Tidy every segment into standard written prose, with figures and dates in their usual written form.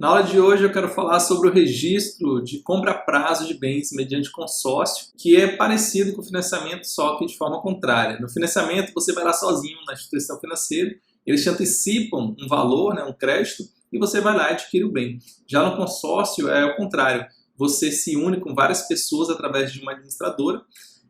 Na aula de hoje eu quero falar sobre o registro de compra a prazo de bens mediante consórcio, que é parecido com o financiamento, só que de forma contrária. No financiamento você vai lá sozinho na instituição financeira, eles te antecipam um valor, um crédito, e você vai lá e adquire o bem. Já no consórcio é o contrário, você se une com várias pessoas através de uma administradora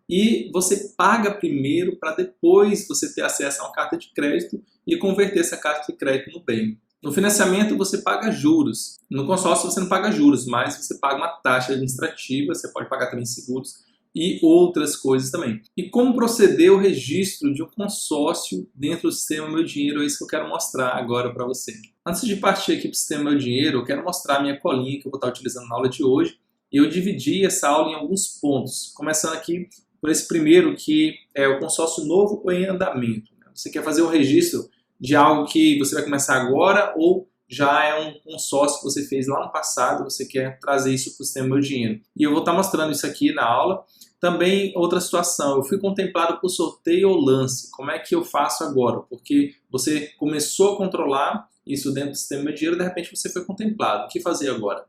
e você paga primeiro para depois você ter acesso a uma carta de crédito e converter essa carta de crédito no bem. No financiamento você paga juros, no consórcio você não paga juros, mas você paga uma taxa administrativa, você pode pagar também seguros e outras coisas também. E como proceder o registro de um consórcio dentro do sistema Meu Dinheiro, é isso que eu quero mostrar agora para você. Antes de partir aqui para o sistema Meu Dinheiro, eu quero mostrar a minha colinha que eu vou estar utilizando na aula de hoje. E eu dividi essa aula em alguns pontos, começando aqui por esse primeiro, que é o consórcio novo ou em andamento. Você quer fazer um registro de algo que você vai começar agora ou já é um consórcio que você fez lá no passado, você quer trazer isso para o sistema Meu Dinheiro. E eu vou estar mostrando isso aqui na aula. Também outra situação, eu fui contemplado por sorteio ou lance. Como é que eu faço agora? Porque você começou a controlar isso dentro do sistema Meu Dinheiro e de repente você foi contemplado. O que fazer agora?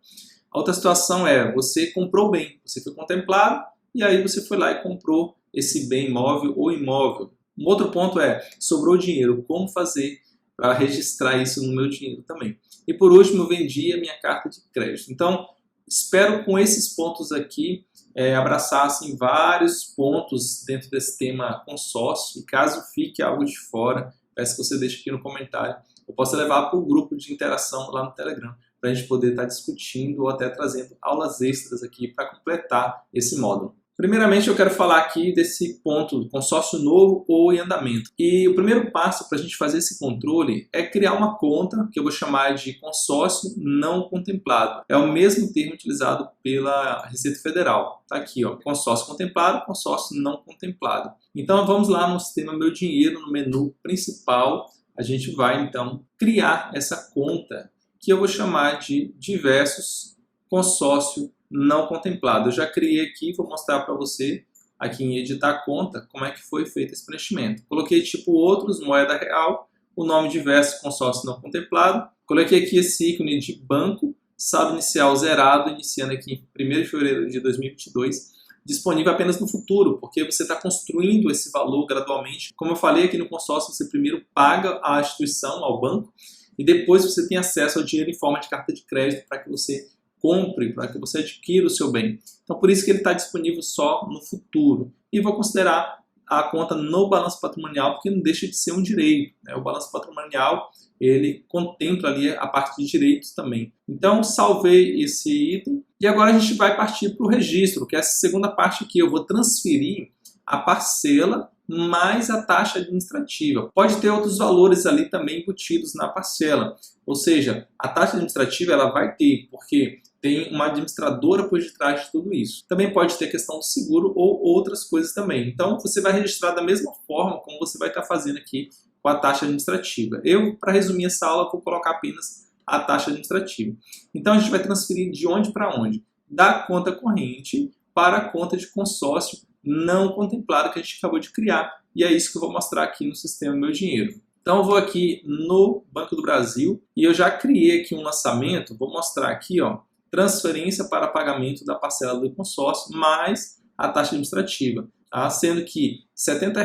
A outra situação é, você comprou o bem, você foi contemplado e aí você foi lá e comprou esse bem móvel ou imóvel. Um outro ponto é, sobrou dinheiro, como fazer para registrar isso no Meu Dinheiro também. E por último, eu vendi a minha carta de crédito. Então, espero com esses pontos aqui abraçar assim, vários pontos dentro desse tema consórcio. E caso fique algo de fora, peço que você deixe aqui no comentário. Eu posso levar para o grupo de interação lá no Telegram, para a gente poder estar discutindo ou até trazendo aulas extras aqui para completar esse módulo. Primeiramente, eu quero falar aqui desse ponto do consórcio novo ou em andamento. E o primeiro passo para a gente fazer esse controle é criar uma conta, que eu vou chamar de consórcio não contemplado. É o mesmo termo utilizado pela Receita Federal. Está aqui, ó, consórcio contemplado, consórcio não contemplado. Então, vamos lá no sistema Meu Dinheiro, no menu principal. A gente vai, então, criar essa conta, que eu vou chamar de diversos consórcio não contemplado. Eu já criei aqui, vou mostrar para você aqui em editar conta como é que foi feito esse preenchimento. Coloquei tipo outros, moeda real, o nome diverso consórcio não contemplado. Coloquei aqui esse ícone de banco, saldo inicial zerado, iniciando aqui em 1º de fevereiro de 2022, disponível apenas no futuro, porque você está construindo esse valor gradualmente. Como eu falei aqui no consórcio, você primeiro paga à instituição, ao banco, e depois você tem acesso ao dinheiro em forma de carta de crédito para que você compre, para que você adquira o seu bem. Então, por isso que ele está disponível só no futuro. E vou considerar a conta no balanço patrimonial, porque não deixa de ser um direito. O balanço patrimonial, ele contempla ali a parte de direitos também. Então, salvei esse item. E agora a gente vai partir para o registro, que é essa segunda parte aqui. Eu vou transferir a parcela mais a taxa administrativa. Pode ter outros valores ali também embutidos na parcela. Ou seja, a taxa administrativa ela vai ter, porque tem uma administradora por detrás de tudo isso. Também pode ter questão do seguro ou outras coisas também. Então, você vai registrar da mesma forma como você vai estar fazendo aqui com a taxa administrativa. Eu, para resumir essa aula, vou colocar apenas a taxa administrativa. Então, a gente vai transferir de onde para onde? Da conta corrente para a conta de consórcio não contemplado que a gente acabou de criar. E é isso que eu vou mostrar aqui no sistema Meu Dinheiro. Então, eu vou aqui no Banco do Brasil e eu já criei aqui um lançamento. Vou mostrar aqui, ó, transferência para pagamento da parcela do consórcio mais a taxa administrativa. Tá? Sendo que R$ 70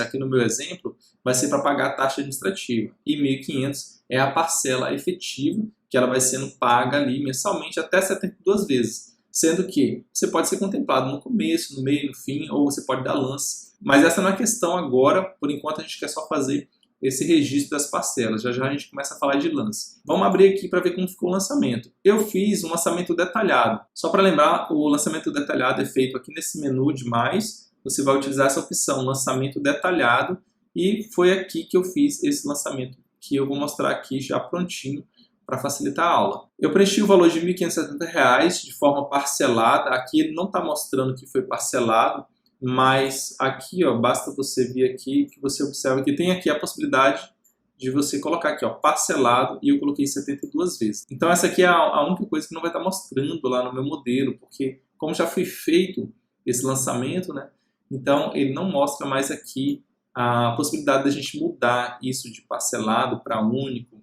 aqui no meu exemplo vai ser para pagar a taxa administrativa e R$ 1.500 é a parcela efetiva que ela vai sendo paga ali mensalmente até 72 vezes. Sendo que você pode ser contemplado no começo, no meio, no fim, ou você pode dar lance. Mas essa não é a questão agora, por enquanto a gente quer só fazer esse registro das parcelas. Já já a gente começa a falar de lance. Vamos abrir aqui para ver como ficou o lançamento. Eu fiz um lançamento detalhado. Só para lembrar, o lançamento detalhado é feito aqui nesse menu de mais. Você vai utilizar essa opção, lançamento detalhado. E foi aqui que eu fiz esse lançamento, que eu vou mostrar aqui já prontinho para facilitar a aula. Eu preenchi o valor de R$ 1.570 de forma parcelada. Aqui ele não está mostrando que foi parcelado, mas aqui, ó, basta você vir aqui que você observa que tem aqui a possibilidade de você colocar aqui, ó, parcelado, e eu coloquei 72 vezes. Então essa aqui é a única coisa que não vai estar mostrando lá no meu modelo, porque como já foi feito esse lançamento, né, então ele não mostra mais aqui a possibilidade da gente mudar isso de parcelado para único,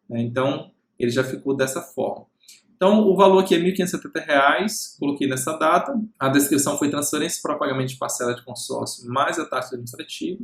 né? Então ele já ficou dessa forma. Então, o valor aqui é R$ 1.570, coloquei nessa data. A descrição foi transferência para pagamento de parcela de consórcio mais a taxa administrativa.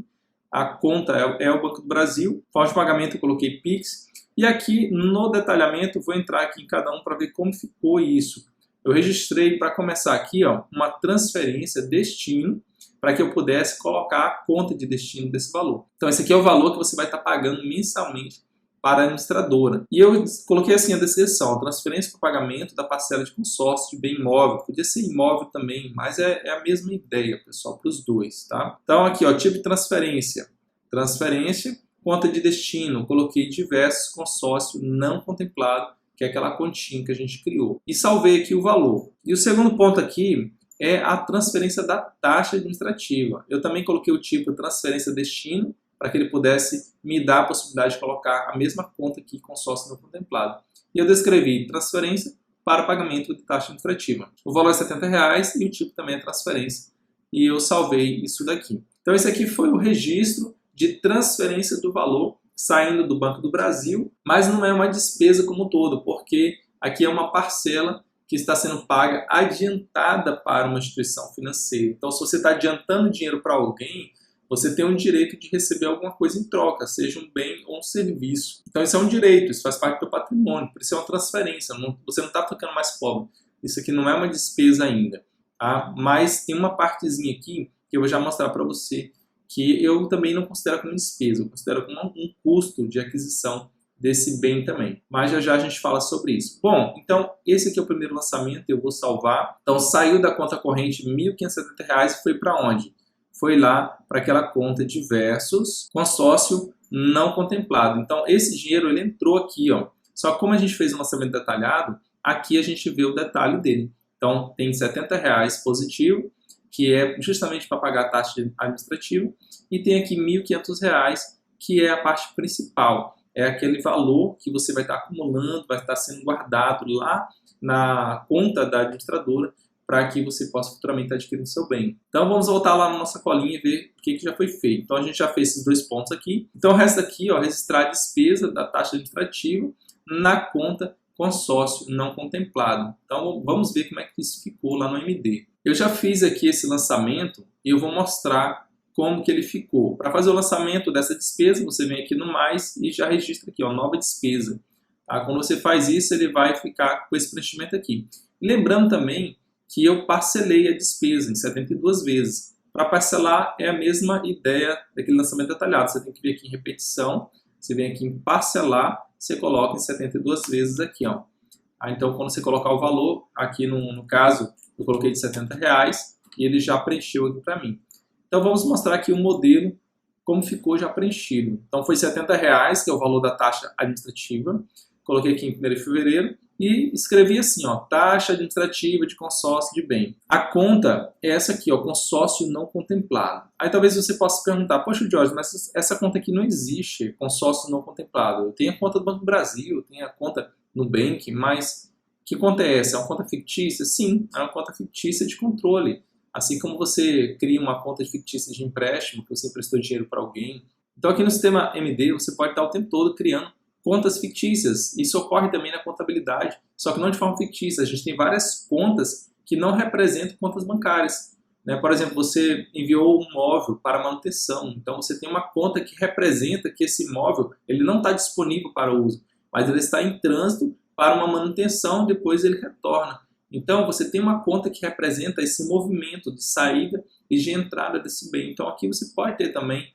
A conta é o Banco do Brasil. Forma de pagamento eu coloquei Pix. E aqui no detalhamento, vou entrar aqui em cada um para ver como ficou isso. Eu registrei, para começar aqui, ó, uma transferência destino, para que eu pudesse colocar a conta de destino desse valor. Então, esse aqui é o valor que você vai estar pagando mensalmente para a administradora. E eu coloquei assim a descrição: transferência para pagamento da parcela de consórcio de bem imóvel. Podia ser imóvel também, mas é a mesma ideia, pessoal, para os dois, tá? Então aqui, ó, tipo de transferência. Transferência, conta de destino. Coloquei diversos, consórcio não contemplado, que é aquela continha que a gente criou. E salvei aqui o valor. E o segundo ponto aqui é a transferência da taxa administrativa. Eu também coloquei o tipo transferência destino, para que ele pudesse me dar a possibilidade de colocar a mesma conta aqui, consórcio não contemplado. E eu descrevi transferência para pagamento de taxa administrativa. O valor é R$ 70 e o tipo também é transferência. E eu salvei isso daqui. Então esse aqui foi o registro de transferência do valor saindo do Banco do Brasil, mas não é uma despesa como um todo, porque aqui é uma parcela que está sendo paga adiantada para uma instituição financeira. Então, se você está adiantando dinheiro para alguém, você tem o direito de receber alguma coisa em troca, seja um bem ou um serviço. Então isso é um direito, isso faz parte do patrimônio, por isso é uma transferência, você não está ficando mais pobre. Isso aqui não é uma despesa ainda, tá? Mas tem uma partezinha aqui que eu vou já mostrar para você, que eu também não considero como despesa, eu considero como um custo de aquisição desse bem também. Mas já a gente fala sobre isso. Bom, então esse aqui é o primeiro lançamento, eu vou salvar. Então saiu da conta corrente R$ 1.570 e foi para onde? Foi lá para aquela conta de versus consórcio não contemplado. Então esse dinheiro ele entrou aqui, ó. Só que como a gente fez um lançamento detalhado, aqui a gente vê o detalhe dele. Então tem R$ 70 positivo, que é justamente para pagar a taxa administrativa, e tem aqui R$ 1.500, que é a parte principal. É aquele valor que você vai estar acumulando, vai estar sendo guardado lá na conta da administradora, para que você possa futuramente adquirir o seu bem. Então vamos voltar lá na nossa colinha e ver o que já foi feito. Então a gente já fez esses dois pontos aqui. Então o resto aqui, ó, registrar a despesa da taxa administrativa na conta consórcio não contemplado. Então vamos ver como é que isso ficou lá no MD. Eu já fiz aqui esse lançamento e eu vou mostrar como que ele ficou. Para fazer o lançamento dessa despesa, você vem aqui no mais e já registra aqui, ó, nova despesa. Tá? Quando você faz isso, ele vai ficar com esse preenchimento aqui. Lembrando também que eu parcelei a despesa em 72 vezes. Para parcelar é a mesma ideia daquele lançamento detalhado. Você tem que vir aqui em repetição, você vem aqui em parcelar, você coloca em 72 vezes aqui, ó. Então quando você colocar o valor, aqui no caso eu coloquei de R$ 70 e ele já preencheu aqui para mim. Então vamos mostrar aqui o modelo, como ficou já preenchido. Então foi R$ 70, que é o valor da taxa administrativa. Coloquei aqui em 1º de fevereiro. E escrevi assim, ó, taxa administrativa de consórcio de bem. A conta é essa aqui, ó, consórcio não contemplado. Aí talvez você possa se perguntar, poxa, Jorge, mas essa conta aqui não existe, consórcio não contemplado. Eu tenho a conta do Banco do Brasil, eu tenho a conta Nubank, mas que conta é essa? É uma conta fictícia? Sim, é uma conta fictícia de controle. Assim como você cria uma conta fictícia de empréstimo, que você emprestou dinheiro para alguém. Então aqui no sistema MD você pode estar o tempo todo criando contas fictícias. Isso ocorre também na contabilidade, só que não de forma fictícia. A gente tem várias contas que não representam contas bancárias. Né? Por exemplo, você enviou um imóvel para manutenção, então você tem uma conta que representa que esse imóvel ele não está disponível para uso, mas ele está em trânsito para uma manutenção, depois ele retorna. Então você tem uma conta que representa esse movimento de saída e de entrada desse bem. Então aqui você pode ter também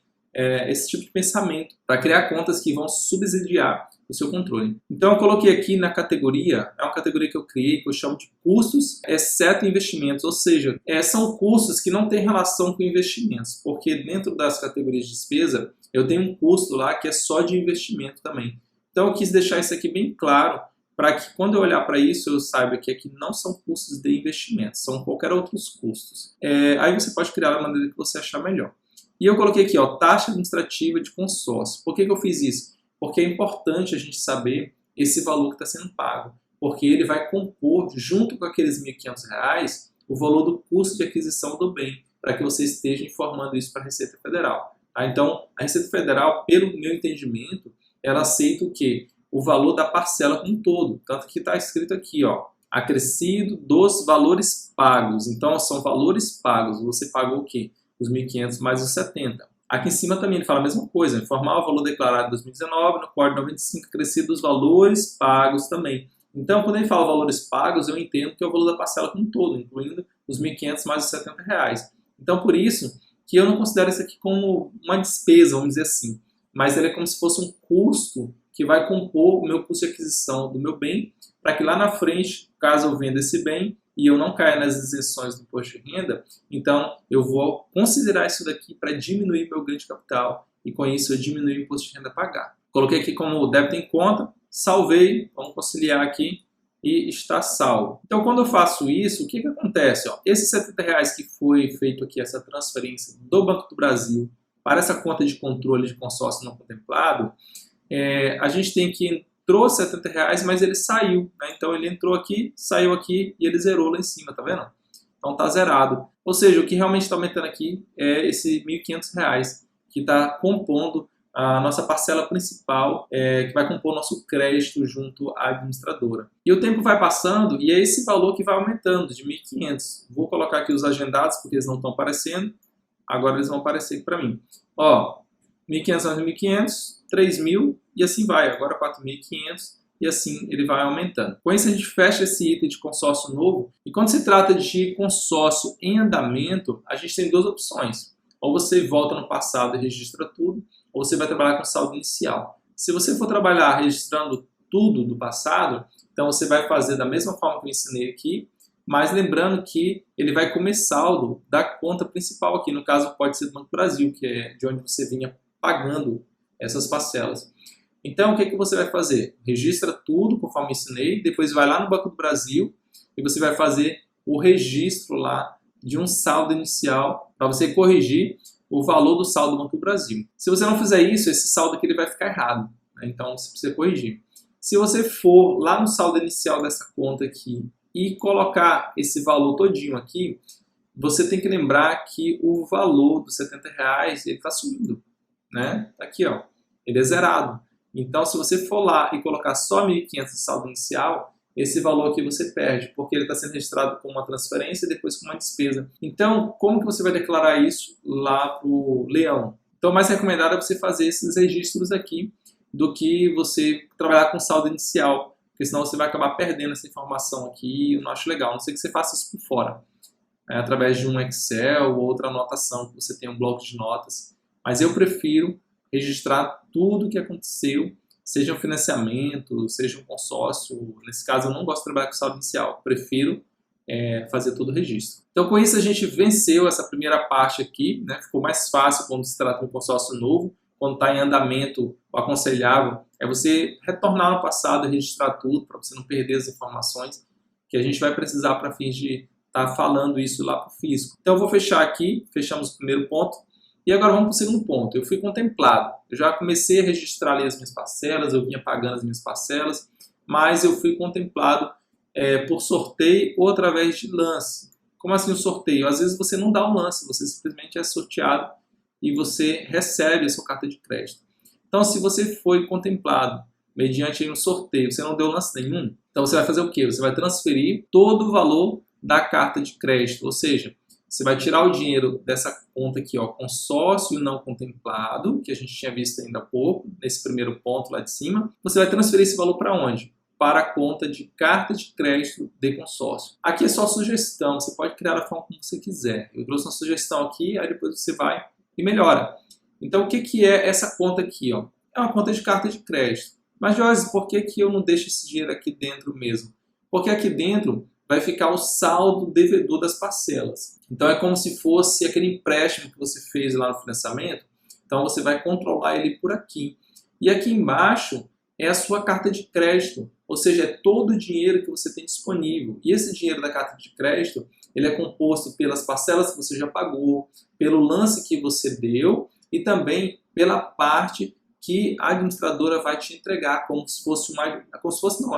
esse tipo de pensamento, para criar contas que vão subsidiar o seu controle. Então eu coloquei aqui na categoria, é uma categoria que eu criei, que eu chamo de custos, exceto investimentos, ou seja, são custos que não têm relação com investimentos, porque dentro das categorias de despesa, eu tenho um custo lá que é só de investimento também. Então eu quis deixar isso aqui bem claro, para que quando eu olhar para isso, eu saiba que aqui não são custos de investimento, são qualquer outros custos. Aí você pode criar da maneira que você achar melhor. E eu coloquei aqui, ó, taxa administrativa de consórcio. Por que eu fiz isso? Porque é importante a gente saber esse valor que está sendo pago, porque ele vai compor, junto com aqueles R$ 1.500, o valor do custo de aquisição do bem, para que você esteja informando isso para a Receita Federal. Tá? Então, a Receita Federal, pelo meu entendimento, ela aceita o quê? o valor da parcela como um todo. Tanto que está escrito aqui, ó, acrescido dos valores pagos. Então, são valores pagos. Você pagou o quê? Os 1.500 mais os 70. Aqui em cima também ele fala a mesma coisa, informar o valor declarado em 2019, no Código 95, acrescido dos valores pagos também. Então, quando ele fala valores pagos, eu entendo que é o valor da parcela como um todo, incluindo os 1.500 mais os 70 reais. Então, por isso que eu não considero isso aqui como uma despesa, vamos dizer assim, mas ele é como se fosse um custo que vai compor o meu custo de aquisição do meu bem, para que lá na frente, caso eu venda esse bem e eu não caia nas isenções do imposto de renda, então eu vou considerar isso daqui para diminuir meu ganho de capital e com isso eu diminuir o imposto de renda a pagar. Coloquei aqui como débito em conta, salvei, vamos conciliar aqui e está salvo. Então, quando eu faço isso, o que acontece? Ó, esses 70 reais que foi feito aqui, essa transferência do Banco do Brasil para essa conta de controle de consórcio não contemplado, a gente tem que entrou 70 reais, mas ele saiu, né? Então ele entrou aqui, saiu aqui e ele zerou lá em cima, tá vendo? Então tá zerado. Ou seja, o que realmente está aumentando aqui é esse R$ 1.500 que está compondo a nossa parcela principal, que vai compor o nosso crédito junto à administradora. E o tempo vai passando e é esse valor que vai aumentando de 1.500. Vou colocar aqui os agendados porque eles não estão aparecendo. Agora eles vão aparecer aqui para mim. Ó, 1.500 mais 1.500, 3.000 e assim vai. Agora 4.500 e assim ele vai aumentando. Com isso a gente fecha esse item de consórcio novo. E quando se trata de consórcio em andamento, a gente tem duas opções. Ou você volta no passado e registra tudo, ou você vai trabalhar com saldo inicial. Se você for trabalhar registrando tudo do passado, então você vai fazer da mesma forma que eu ensinei aqui, mas lembrando que ele vai comer saldo da conta principal aqui, no caso pode ser do Banco do Brasil, que é de onde você vinha pagando essas parcelas. Então, o que você vai fazer? Registra tudo, conforme ensinei, depois vai lá no Banco do Brasil e você vai fazer o registro lá de um saldo inicial para você corrigir o valor do saldo do Banco do Brasil. Se você não fizer isso, esse saldo aqui ele vai ficar errado, né? Então você precisa corrigir. Se você for lá no saldo inicial dessa conta aqui e colocar esse valor todinho aqui, você tem que lembrar que o valor dos 70 reais ele está subindo, né? Aqui, ó, ele é zerado. Então, se você for lá e colocar só 1.500 de saldo inicial, esse valor aqui você perde, porque ele está sendo registrado como uma transferência e depois como uma despesa. Então, como que você vai declarar isso lá para o leão? Então, o mais recomendado é você fazer esses registros aqui do que você trabalhar com saldo inicial, porque senão você vai acabar perdendo essa informação aqui e eu não acho legal. A não sei que você faça isso por fora, através de um Excel ou outra anotação, que você tenha um bloco de notas. Mas eu prefiro registrar tudo o que aconteceu, seja um financiamento, seja um consórcio. Nesse caso, eu não gosto de trabalhar com saldo inicial, prefiro fazer todo o registro. Então, com isso, a gente venceu essa primeira parte aqui, né? Ficou mais fácil quando se trata de um consórcio novo. Quando está em andamento, o aconselhável é você retornar no passado e registrar tudo, para você não perder as informações que a gente vai precisar para fins de estar falando isso lá para o fisco. Então, eu vou fechar aqui, fechamos o primeiro ponto. E agora vamos para o segundo ponto. Eu fui contemplado. Eu já comecei a registrar ali as minhas parcelas, eu vinha pagando as minhas parcelas, mas eu fui contemplado por sorteio ou através de lance. Como assim o sorteio? Às vezes você não dá um lance, você simplesmente é sorteado e você recebe a sua carta de crédito. Então, se você foi contemplado mediante um sorteio, você não deu lance nenhum, então você vai fazer o quê? Você vai transferir todo o valor da carta de crédito, ou seja, você vai tirar o dinheiro dessa conta aqui, ó, consórcio não contemplado, que a gente tinha visto ainda há pouco, nesse primeiro ponto lá de cima. Você vai transferir esse valor para onde? Para a conta de carta de crédito de consórcio. Aqui é só sugestão, você pode criar a forma como você quiser. Eu trouxe uma sugestão aqui, aí depois você vai e melhora. Então, o que é essa conta aqui? Ó? É uma conta de carta de crédito. Mas, Jorge, por que eu não deixo esse dinheiro aqui dentro mesmo? Porque aqui dentro vai ficar o saldo devedor das parcelas. Então é como se fosse aquele empréstimo que você fez lá no financiamento, então você vai controlar ele por aqui. E aqui embaixo é a sua carta de crédito, ou seja, é todo o dinheiro que você tem disponível. E esse dinheiro da carta de crédito, ele é composto pelas parcelas que você já pagou, pelo lance que você deu e também pela parte que a administradora vai te entregar, como se fosse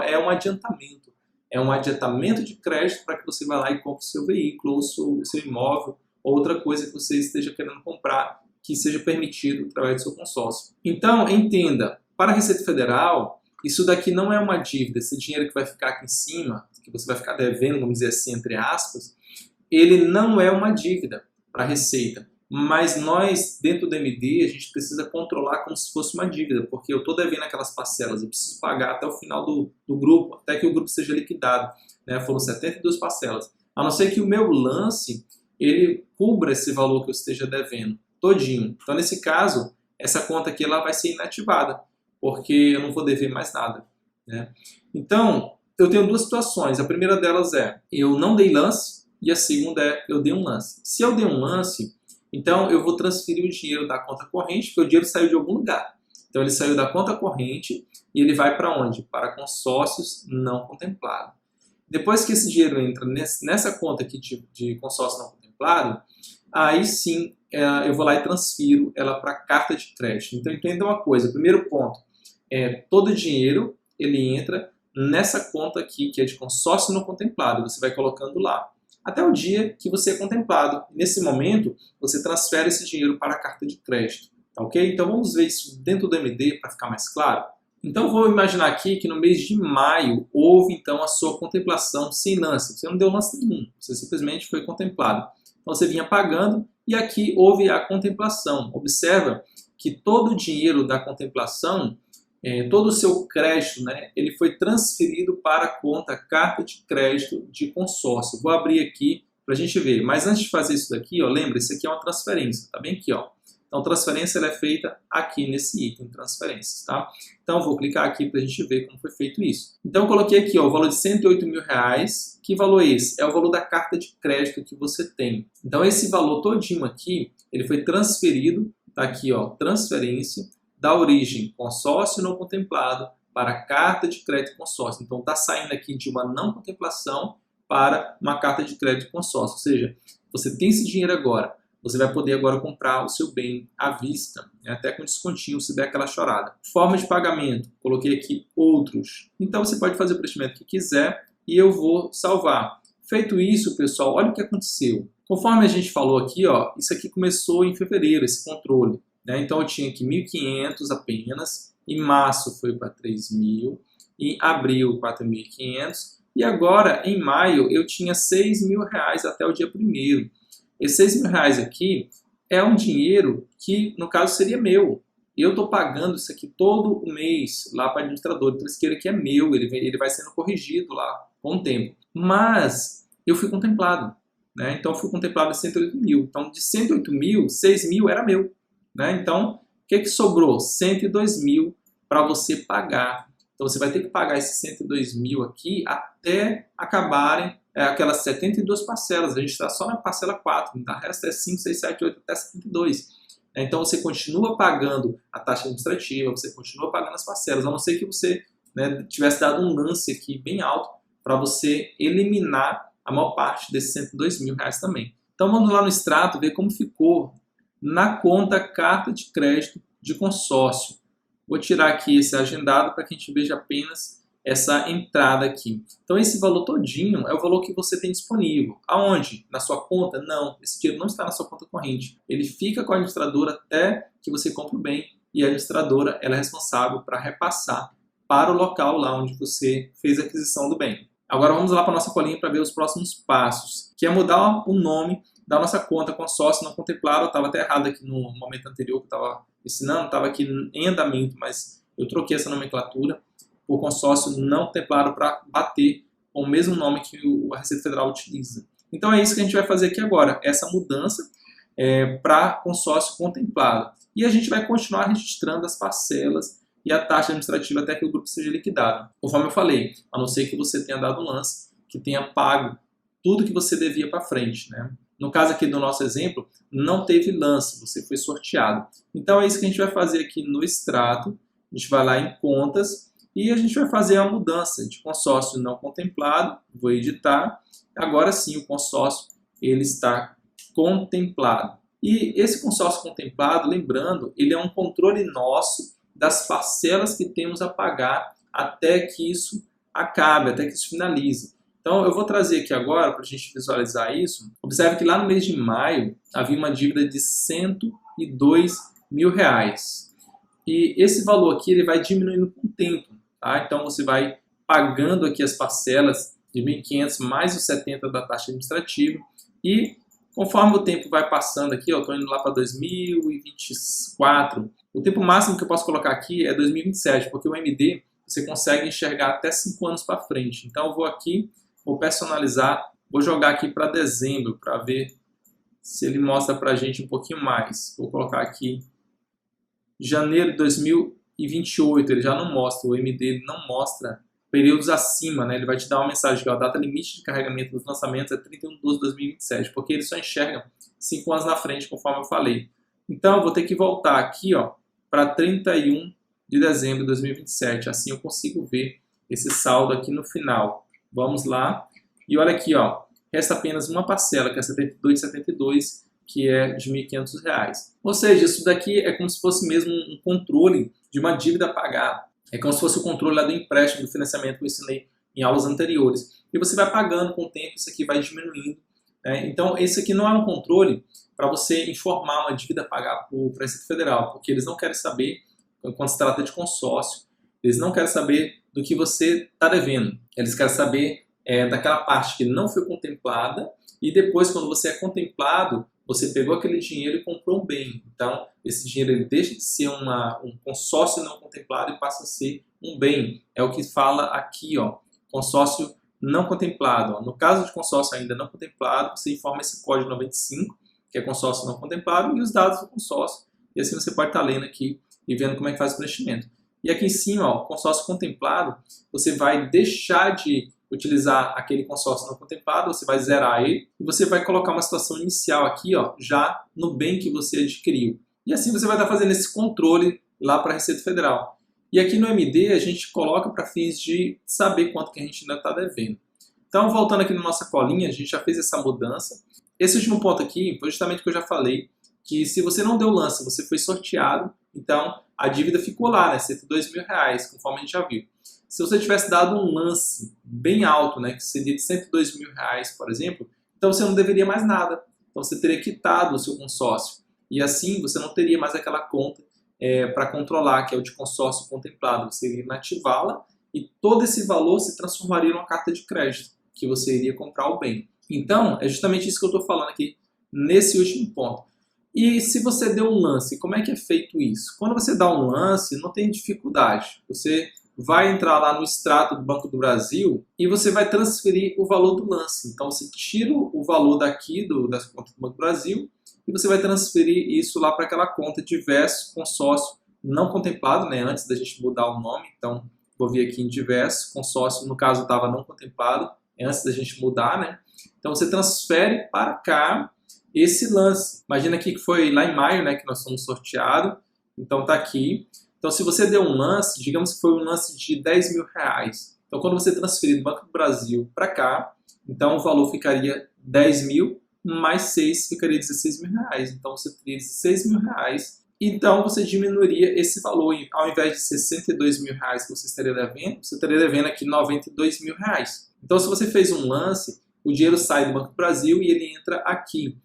é um adiantamento. É um adiantamento de crédito para que você vá lá e compre o seu veículo, ou o seu imóvel, ou outra coisa que você esteja querendo comprar, que seja permitido através do seu consórcio. Então, entenda, para a Receita Federal, isso daqui não é uma dívida, esse dinheiro que vai ficar aqui em cima, que você vai ficar devendo, vamos dizer assim, entre aspas, ele não é uma dívida para a Receita. Mas nós, dentro do MD, a gente precisa controlar como se fosse uma dívida, porque eu estou devendo aquelas parcelas, eu preciso pagar até o final do grupo, até que o grupo seja liquidado. Né? Foram 72 parcelas. A não ser que o meu lance, ele cubra esse valor que eu esteja devendo, todinho. Então, nesse caso, essa conta aqui ela vai ser inativada, porque eu não vou dever mais nada. Né? Então, eu tenho duas situações. A primeira delas é, eu não dei lance, e a segunda é, eu dei um lance. Se eu dei um lance, então eu vou transferir o dinheiro da conta corrente, porque o dinheiro saiu de algum lugar. Então ele saiu da conta corrente e ele vai para onde? Para consórcios não contemplados. Depois que esse dinheiro entra nessa conta aqui de consórcio não contemplado, aí sim eu vou lá e transfiro ela para carta de crédito. Então entenda uma coisa, o primeiro ponto é todo o dinheiro ele entra nessa conta aqui que é de consórcio não contemplado, você vai colocando lá. Até o dia que você é contemplado. Nesse momento, você transfere esse dinheiro para a carta de crédito. Tá ok? Então vamos ver isso dentro do MD para ficar mais claro. Então vou imaginar aqui que no mês de maio houve então a sua contemplação sem lance. Você não deu lance nenhum, você simplesmente foi contemplado. Então você vinha pagando e aqui houve a contemplação. Observa que todo o dinheiro da contemplação, todo o seu crédito, né, ele foi transferido para a conta carta de crédito de consórcio. Vou abrir aqui para a gente ver. Mas antes de fazer isso daqui, ó, lembra, isso aqui é uma transferência, tá bem aqui, ó. Então, transferência ela é feita aqui nesse item, transferências, tá? Então, vou clicar aqui para a gente ver como foi feito isso. Então, eu coloquei aqui, ó, o valor de R$108 mil. Que valor é esse? É o valor da carta de crédito que você tem. Então, esse valor todinho aqui, ele foi transferido, tá aqui, ó, transferência, da origem consórcio não contemplado para carta de crédito consórcio. Então, está saindo aqui de uma não contemplação para uma carta de crédito consórcio. Ou seja, você tem esse dinheiro agora, você vai poder agora comprar o seu bem à vista, né, até com descontinho, se der aquela chorada. Forma de pagamento, coloquei aqui outros. Então, você pode fazer o prestamento que quiser e eu vou salvar. Feito isso, pessoal, olha o que aconteceu. Conforme a gente falou aqui, ó, isso aqui começou em fevereiro, esse controle. Então eu tinha aqui 1.500 apenas, em março foi para 3.000, em abril 4.500 e agora em maio eu tinha R$6 mil até o dia 1º. Esses R$6 mil aqui é um dinheiro que no caso seria meu. Eu estou pagando isso aqui todo o mês lá para o administrador, então esse dinheiro aqui é meu, ele vai sendo corrigido lá com o tempo. Mas eu fui contemplado, né? Então eu fui contemplado de 108 mil. Então de 108 mil, 6 mil era meu. Né? Então, o que sobrou? 102 mil para você pagar. Então, você vai ter que pagar esses 102 mil aqui até acabarem aquelas 72 parcelas. A gente está só na parcela 4, então, o resto é 5, 6, 7, 8 até 72. Então, você continua pagando a taxa administrativa, você continua pagando as parcelas, a não ser que você, né, tivesse dado um lance aqui bem alto para você eliminar a maior parte desses 102 mil também. Então, vamos lá no extrato ver como ficou na conta carta de crédito de consórcio. Vou tirar aqui esse agendado para que a gente veja apenas essa entrada aqui. Então esse valor todinho é o valor que você tem disponível. Aonde? Na sua conta? Não, esse dinheiro não está na sua conta corrente. Ele fica com a administradora até que você compre o bem e a administradora ela é responsável para repassar para o local lá onde você fez a aquisição do bem. Agora vamos lá para a nossa colinha para ver os próximos passos, que é mudar o nome da nossa conta consórcio não contemplado. Eu estava até errado aqui no momento anterior que eu estava ensinando, estava aqui em andamento, mas eu troquei essa nomenclatura por consórcio não contemplado para bater com o mesmo nome que a Receita Federal utiliza. Então é isso que a gente vai fazer aqui agora, essa mudança para consórcio contemplado. E a gente vai continuar registrando as parcelas e a taxa administrativa até que o grupo seja liquidado. Conforme eu falei, a não ser que você tenha dado um lance, que tenha pago tudo que você devia para frente, né? No caso aqui do nosso exemplo, não teve lance, você foi sorteado. Então é isso que a gente vai fazer aqui no extrato. A gente vai lá em contas e a gente vai fazer a mudança de consórcio não contemplado. Vou editar. Agora sim o consórcio ele está contemplado. E esse consórcio contemplado, lembrando, ele é um controle nosso das parcelas que temos a pagar até que isso acabe, até que isso finalize. Então, eu vou trazer aqui agora, para a gente visualizar isso. Observe que lá no mês de maio, havia uma dívida de R$102 mil. E esse valor aqui ele vai diminuindo com o tempo. tá? Então você vai pagando aqui as parcelas de 1.500 mais os 70 da taxa administrativa e conforme o tempo vai passando aqui, eu estou indo lá para 2024, o tempo máximo que eu posso colocar aqui é 2027, porque o MD você consegue enxergar até 5 anos para frente. Então eu vou aqui, vou personalizar, vou jogar aqui para dezembro para ver se ele mostra para a gente um pouquinho mais. Vou colocar aqui janeiro de 2028, ele já não mostra, o MD ele não mostra períodos acima, né? Ele vai te dar uma mensagem que a data limite de carregamento dos lançamentos é 31/12/2027, porque ele só enxerga 5 anos na frente, conforme eu falei. Então eu vou ter que voltar aqui, ó, para 31 de dezembro de 2027, assim eu consigo ver esse saldo aqui no final. Vamos lá, e olha aqui, ó, resta apenas uma parcela, que é 72,72, que é de R$ 1.500. Ou seja, isso daqui é como se fosse mesmo um controle de uma dívida a pagar. É como se fosse o controle lá do empréstimo, do financiamento que eu ensinei em aulas anteriores. E você vai pagando com o tempo, isso aqui vai diminuindo, né? Então, esse aqui não é um controle para você informar uma dívida a pagar para o Receita Federal, porque eles não querem saber, quando se trata de consórcio, eles não querem saber do que você está devendo. Eles querem saber daquela parte que não foi contemplada e depois, quando você é contemplado, você pegou aquele dinheiro e comprou um bem. Então, esse dinheiro ele deixa de ser um consórcio não contemplado e passa a ser um bem. É o que fala aqui, ó, consórcio não contemplado. Ó. No caso de consórcio ainda não contemplado, você informa esse código 95, que é consórcio não contemplado, e os dados do consórcio. E assim você pode estar lendo aqui e vendo como é que faz o preenchimento. E aqui em cima, ó, consórcio contemplado, você vai deixar de utilizar aquele consórcio não contemplado, você vai zerar ele e você vai colocar uma situação inicial aqui, ó, já no bem que você adquiriu. E assim você vai estar fazendo esse controle lá para a Receita Federal. E aqui no MD a gente coloca para fins de saber quanto que a gente ainda está devendo. Então, voltando aqui na nossa colinha, a gente já fez essa mudança. Esse último ponto aqui foi justamente o que eu já falei, que se você não deu lance, você foi sorteado, então a dívida ficou lá, né, R$ 102 mil, conforme a gente já viu. Se você tivesse dado um lance bem alto, né, que seria de R$ 102 mil, por exemplo, então você não deveria mais nada. Então você teria quitado o seu consórcio. E assim você não teria mais aquela conta para controlar, que é o de consórcio contemplado. Você iria inativá-la e todo esse valor se transformaria numa carta de crédito, que você iria comprar o bem. Então, é justamente isso que eu estou falando aqui nesse último ponto. E se você deu um lance, como é que é feito isso? Quando você dá um lance, não tem dificuldade. Você vai entrar lá no extrato do Banco do Brasil e você vai transferir o valor do lance. Então você tira o valor daqui das contas do Banco do Brasil e você vai transferir isso lá para aquela conta diverso consórcio não contemplado, né? Antes da gente mudar o nome, então vou vir aqui em diverso consórcio, no caso estava não contemplado, antes da gente mudar, né? Então você transfere para cá esse lance. Imagina aqui que foi lá em maio, né, que nós fomos sorteados, então tá aqui. Então, se você deu um lance, digamos que foi um lance de R$ 10 mil. Então, quando você transferir do Banco do Brasil para cá, então o valor ficaria 10 mil, mais 6 ficaria 16 mil reais. Então, você teria 16 mil reais. Então, você diminuiria esse valor. Ao invés de 62 mil reais que você estaria devendo, você estaria devendo aqui 92 mil reais. Então, se você fez um lance, o dinheiro sai do Banco do Brasil e ele entra aqui.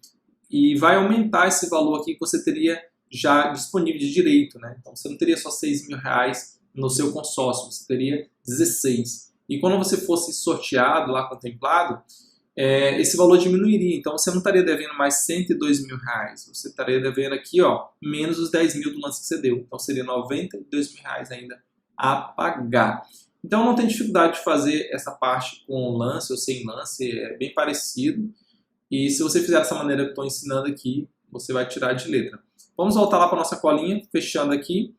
E vai aumentar esse valor aqui que você teria já disponível de direito, né? Então você não teria só 6 mil reais no seu consórcio, você teria 16. E quando você fosse sorteado lá, contemplado, esse valor diminuiria. Então você não estaria devendo mais 102 mil reais, você estaria devendo aqui, ó, menos os 10 mil do lance que você deu. Então seria 92 mil reais ainda a pagar. Então não tem dificuldade de fazer essa parte com lance ou sem lance, é bem parecido. E se você fizer dessa maneira que eu estou ensinando aqui, você vai tirar de letra. Vamos voltar lá para a nossa colinha, fechando aqui.